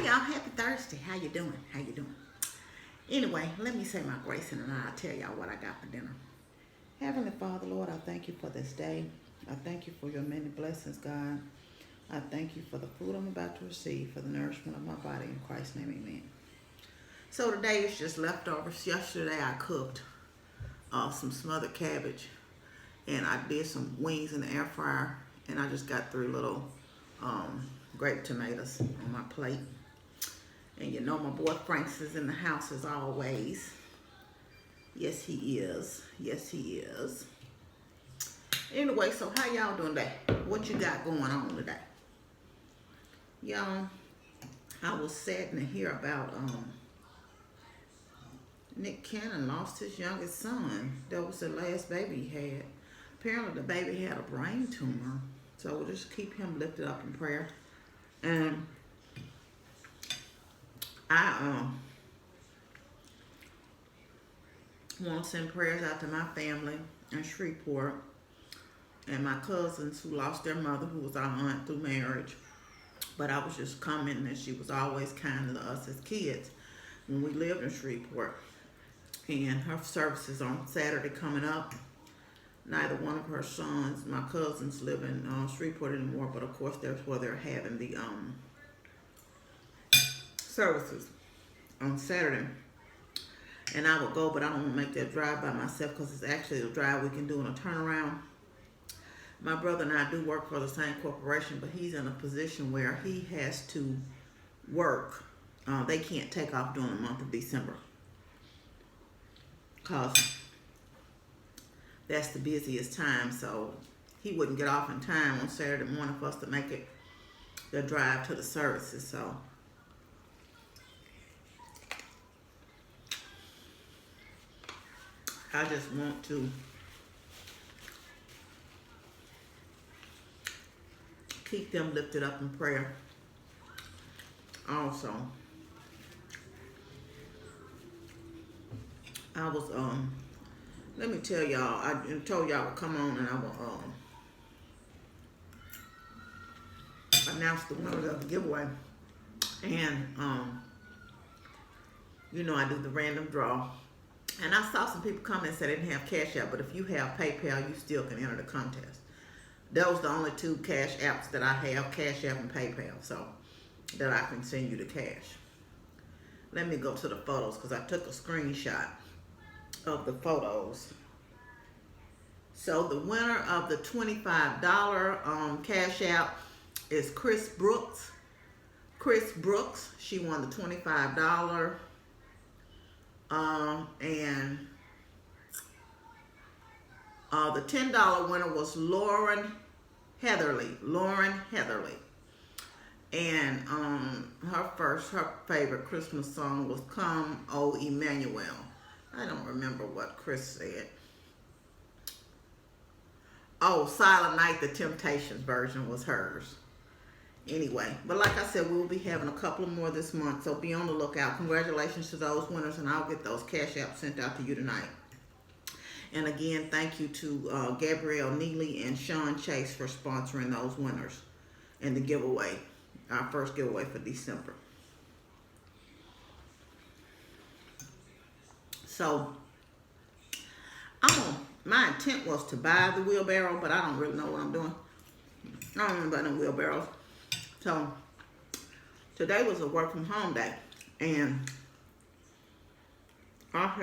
y'all. Happy Thursday. How you doing? How you doing? Anyway, let me say my grace and then I'll tell y'all what I got for dinner. Heavenly Father, Lord, I thank you for this day. I thank you for your many blessings, God. I thank you for the food I'm about to receive, for the nourishment of my body. In Christ's name, amen. So today is just leftovers. Yesterday I cooked some smothered cabbage, and I did some wings in the air fryer, and I just got 3 little grape tomatoes on my plate. And you know my boy Franks is in the house as always. Yes, he is. Yes, he is. Anyway, so how y'all doing today? What you got going on today? Y'all, I was saddened to hear about Nick Cannon lost his youngest son. That was the last baby he had. Apparently the baby had a brain tumor. So we'll just keep him lifted up in prayer. And I want to send prayers out to my family in Shreveport and my cousins who lost their mother, who was our aunt through marriage. But I was just commenting that she was always kind to us as kids when we lived in Shreveport. And her service is on Saturday coming up. Neither one of her sons, my cousins, live in Shreveport anymore, but of course that's where they're having the services on Saturday. And I will go, but I don't want to make that drive by myself because it's actually a drive we can do in a turnaround. My brother and I do work for the same corporation, but he's in a position where he has to work. They can't take off during the month of December because that's the busiest time, so he wouldn't get off in time on Saturday morning for us to make it the drive to the services. So I just want to keep them lifted up in prayer. Also, I was let me tell y'all, I told y'all to come on and I will announce the winner of the giveaway. And you know I do the random draw. And I saw some people come and say they didn't have Cash App, but if you have PayPal, you still can enter the contest. Those are the only 2 cash apps that I have, Cash App and PayPal, so that I can send you the cash. Let me go to the photos because I took a screenshot of the photos. So the winner of the $25 Cash App is Chris Brooks. Chris Brooks, she won the $25. And the $10 winner was Lauren Heatherly. And her favorite Christmas song was Come, O Emmanuel. I don't remember what Chris said. Oh, Silent Night, the Temptations version was hers. Anyway, but like I said, we'll be having a couple of more this month, so be on the lookout. Congratulations to those winners, and I'll get those Cash Apps sent out to you tonight. And again, thank you to Gabrielle Neely and Sean Chase for sponsoring those winners and the giveaway, our first giveaway for December. So, my intent was to buy the wheelbarrow, but I don't really know what I'm doing. I don't know about them wheelbarrows. So, today was a work from home day, and I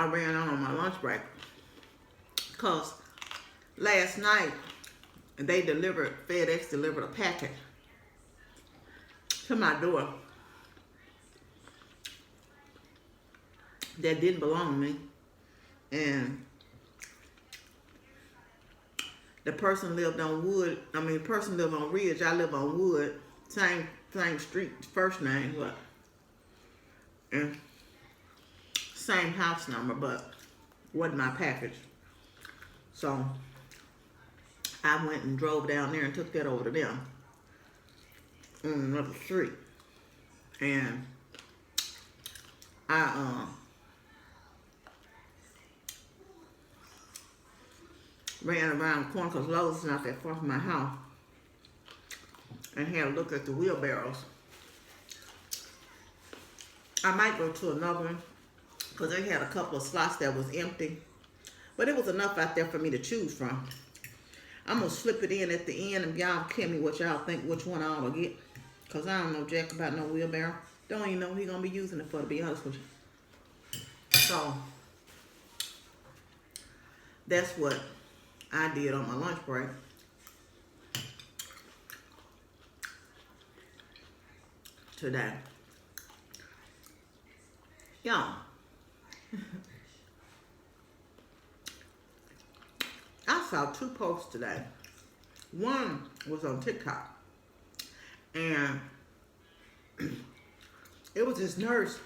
ran out on my lunch break, because last night, FedEx delivered a package to my door that didn't belong to me, and the person lived on Ridge. I live on Wood. Same street, first name, but and same house number, but wasn't my package. So I went and drove down there and took that over to them on another street. And I ran around the corner because Lowe's is not that far from my house. and had a look at the wheelbarrows. I might go to another one because they had a couple of slots that was empty. But it was enough out there for me to choose from. I'm going to slip it in at the end and y'all tell me what y'all think, which one I ought to get. Because I don't know jack about no wheelbarrow. Don't even know what he's going to be using it for, to be honest with you. So, that's what I did on my lunch break. Today. Y'all. I saw 2 posts today. One was on TikTok. And it was this nurse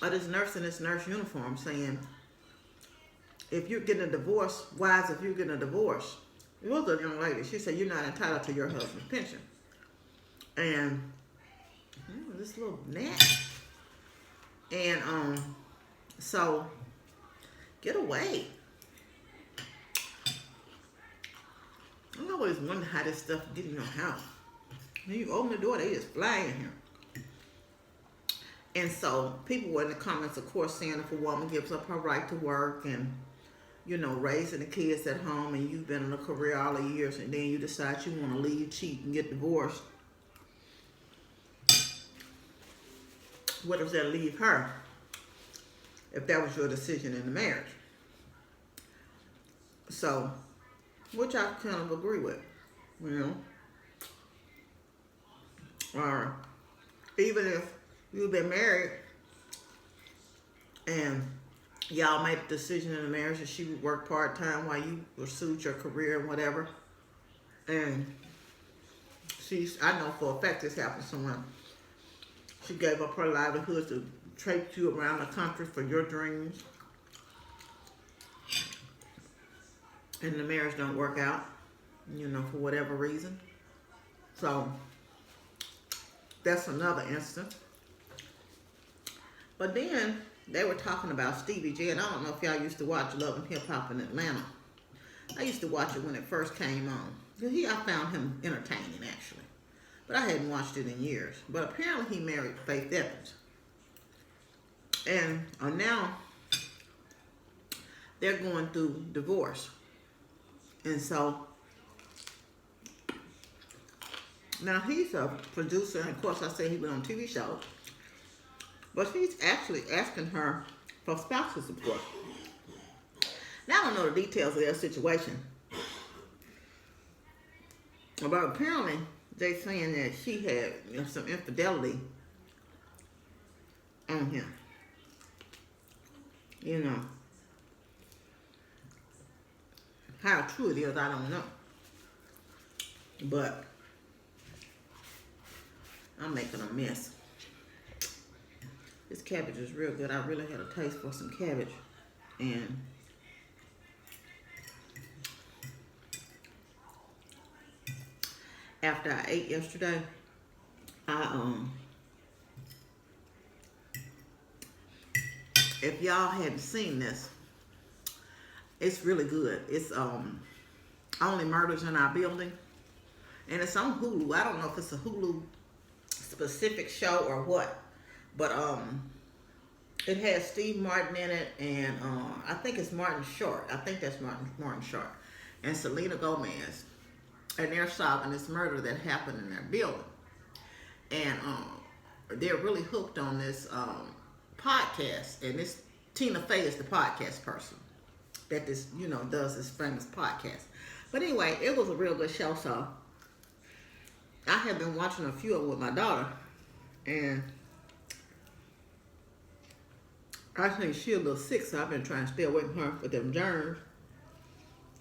in this nurse uniform saying, if you're getting a divorce, why is if you're getting a divorce? It was a young lady. She said, you're not entitled to your husband's pension. And this little gnat. And so get away. I always wonder how this stuff get in your house. When you open the door, they just fly in here. And so people were in the comments, of course, saying if a woman gives up her right to work and, you know, raising the kids at home, and you've been in a career all the years, and then you decide you want to leave, cheat, and get divorced, what does that leave her if that was your decision in the marriage? So, which I kind of agree with, you know. Or even if you've been married and y'all made a decision in the marriage that she would work part-time while you pursued your career and whatever. And I know for a fact this happened to someone. She gave up her livelihood to traipse you around the country for your dreams. And the marriage don't work out, you know, for whatever reason. So, that's another instance. But then, they were talking about Stevie J, and I don't know if y'all used to watch Love and Hip Hop in Atlanta. I used to watch it when it first came on. I found him entertaining, actually. But I hadn't watched it in years. But apparently he married Faith Evans. And now, they're going through divorce. And so, now he's a producer, and of course I say he been on TV shows, but he's actually asking her for spousal support. Now I don't know the details of their situation, but apparently they're saying that she had, you know, some infidelity on him. You know. How true it is, I don't know. But I'm making a mess. This cabbage is real good. I really had a taste for some cabbage. And after I ate yesterday, if y'all hadn't seen this, it's really good. It's Only Murders in Our Building. And it's on Hulu. I don't know if it's a Hulu specific show or what. But it has Steve Martin in it, and I think it's Martin Short. I think that's Martin Short. And Selena Gomez. And they're solving this murder that happened in their building. And they're really hooked on this podcast. And this Tina Fey is the podcast person that this, you know, does this famous podcast. But anyway, it was a real good show, so I have been watching a few of them with my daughter, and I think she's a little sick, so I've been trying to stay away from her with them germs.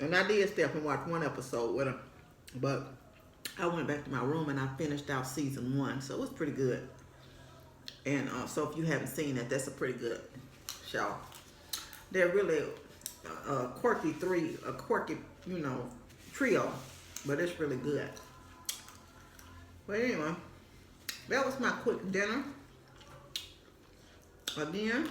And I did stay up and watch one episode with her, but I went back to my room and I finished out season 1, so it was pretty good. And so if you haven't seen it, that's a pretty good show. They're really a quirky, you know, trio, but it's really good. But anyway, that was my quick dinner. Again,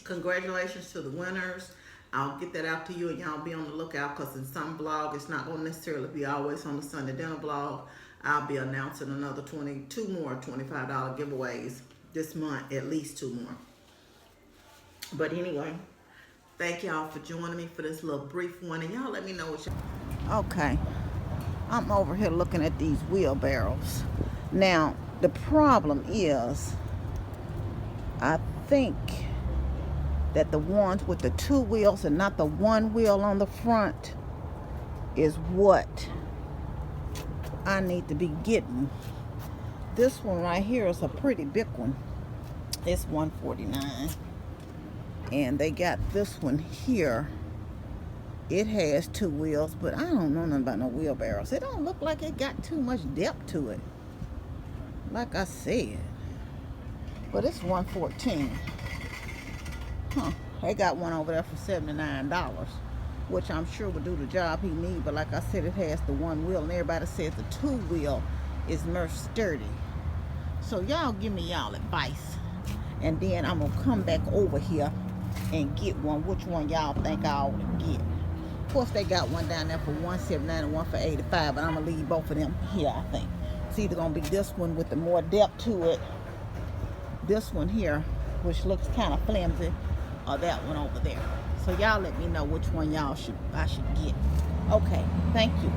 congratulations to the winners. I'll get that out to you, and y'all be on the lookout, because in some blog, it's not going to necessarily be always on the Sunday Dinner blog. I'll be announcing another 22 more $25 giveaways this month, at least 2 more. But anyway, thank y'all for joining me for this little brief one, and y'all let me know what y'all. Okay, I'm over here looking at these wheelbarrows. Now, the problem is, I think that the ones with the 2 wheels and not the 1 wheel on the front is what I need to be getting. This one right here is a pretty big one. It's $149. And they got this one here. It has 2 wheels, but I don't know nothing about no wheelbarrows. It don't look like it got too much depth to it, like I said. But it's $114. They got one over there for $79, which I'm sure would do the job he need. But like I said, it has the 1 wheel, and everybody says the 2 wheel is more sturdy. So y'all give me y'all advice, and then I'm gonna come back over here and get one. Which one y'all think I ought to get? Of course, they got one down there for $179 and one for $85, but I'm gonna leave both of them here. I think it's either gonna be this one with the more depth to it, this one here, which looks kind of flimsy, or that one over there. So y'all let me know which one I should get. Okay, thank you.